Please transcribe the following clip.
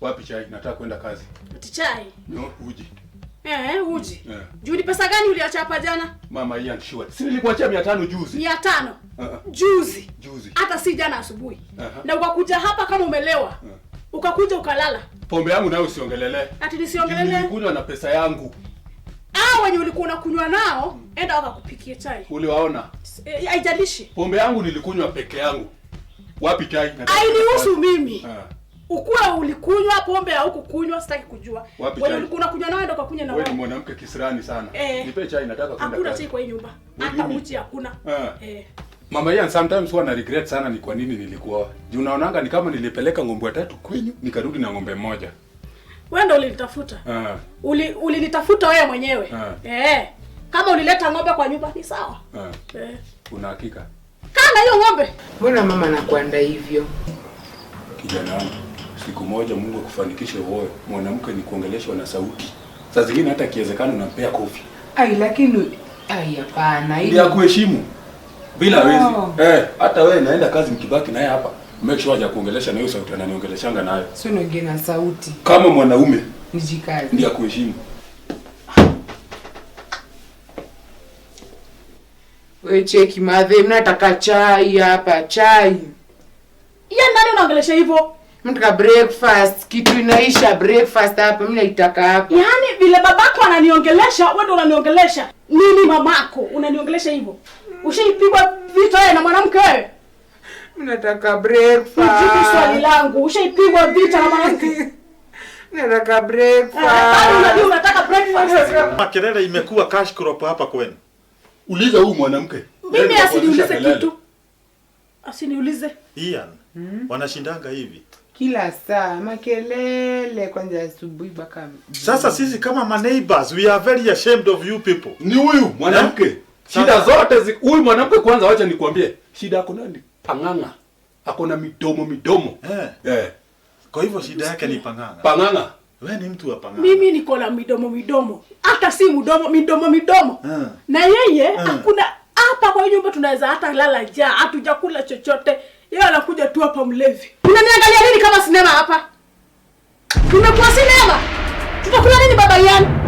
Wapi chai? Nataka kwenda kazi. Ati chai? No, uji. Uji. Juu ni pesa gani uliacha hapa jana? Mama hii anishua. Si nilikuachia 500 juzi. 500? Juzi. Hata si jana asubuhi. Na ukakuja hapa kama umelewa. Ukakuja ukalala. Pombe yangu nayo usiongelele. Ati nisiongelele? Nilikunywa na pesa yangu. Wenye ulikuwa unakunywa nao, enda wakakupikie chai. Uliwaona? Haijalishi. Pombe yangu nilikunywa peke yangu. Wapi chai? Hainihusu mimi. Ukua ulikunywa pombe au kukunywa sitaki kujua. Wewe ulikuwa unakunywa nao ndo kakunywa na wewe. Wewe ni mwanamke kisirani sana. Nipe chai nataka kwenda kazi. Hakuna chai kwa hii nyumba. Hata uji hakuna. Mama Ian sometimes huwa na regret sana ni kwa nini nilikuoa. Juu unaonanga ni kama nilipeleka ng'ombe 3 kwenyu, nikarudi na ng'ombe 1. Wewe ndio ulinitafuta. Ulinitafuta wewe mwenyewe. Kama ulileta ng'ombe kwa nyumba ni sawa. Una hakika? Kana hiyo ng'ombe. Mbona mama anakuanda hivyo? Kijana wangu, siku moja Mungu akufanikishe wewe. Mwanamke ni kuongeleshwa na sauti. Saa zingine hata kiwezekano unampea kofi. Lakini hapana. Ili akuheshimu. Bila wezi. Hata wewe naenda kazi mkibaki naye hapa. Make sure hajakuongelesha na hiyo sauti ananiongeleshanga nayo. Sio niongee na sauti. Kama mwanaume nijikaze. Ndio akuheshimu. Wewe cheki madhe, mnataka chai hapa, chai. Nani unaongelesha hivyo? Mtaka breakfast, kitu inaisha breakfast hapa, mimi naitaka hapa. Yaani vile babako ananiongelesha, wewe ndio unaniongelesha. Nini mamako unaniongelesha hivyo? Ushaipigwa vita wewe na mwanamke wewe? Mimi nataka breakfast. Jibu swali langu, ushaipigwa vita na mwanamke? Nataka breakfast. Bado unajua unataka breakfast. Makelele imekuwa cash crop hapa kwenu. Uliza huyu mwanamke. Mimi asiniulize kitu. Asiniulize. Ian, wanashindanga hivi. Kila saa makelele kwanza asubuhi mpaka. Sasa sisi kama ma neighbors, we are very ashamed of you people. Ni huyu mwanamke. Shida zote huyu mwanamke kwanza wacha nikwambie. Shida yako nani? Panganga. Akona midomo. Kwa hivyo shida yake ni panganga. Panganga. Wewe ni mtu wa panganga. Mimi niko na midomo. Hata si midomo. Na yeye hakuna hapa kwa nyumba tunaweza hata lala njaa, hatujakula chochote. Yeye anakuja tu hapa mlevi. Unaniangalia nini kama sinema hapa? Tumekuwa sinema. Tutakula nini baba Ian?